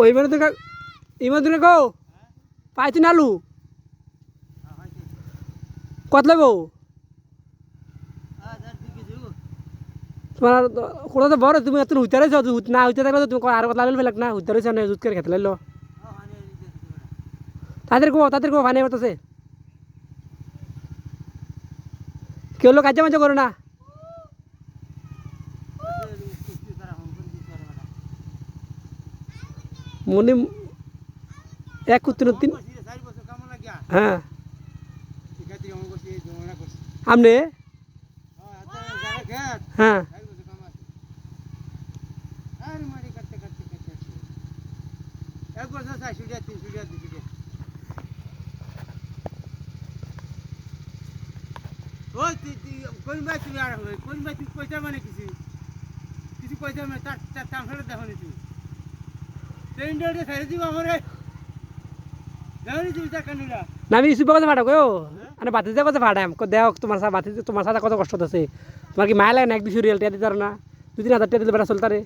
ওই মানে তো ইমান দূরে গো পাইছি না আলু কত লাগবো তোমার কোথা তো বড় তুমি এত হুইতে রয়েছ না হুইতে থাকলে তুমি আর কথা লাগলে ফেলাক না হুইতে রয়েছ না জুত করে খেতে লাগলো তাদের কো ফানি বলতেছে কেউ লোক কাজে মাঝে করো না মনে এক কুত্তিন তিন হ্যাঁ আমনে হ্যাঁ পয়সা মানে কিছু কিছু পয়সা মানে তার দাম ফেরত দেখো নি তুমি ট্রেনটা ছেড়ে দিব আমার দেখো নি তুমি টাকা নিলা না আমি ইসুপ কথা ফাটা গো মানে বাতিতে কথা ফাটাম দেও তোমার সাথে বাতিতে তোমার সাথে কত কষ্ট আছে তোমার কি মায়া লাগে না এক দুশো রিয়াল টিয়া দিতে পারো না 2-3 হাজার টিয়া দিলে বেড়া চলতারে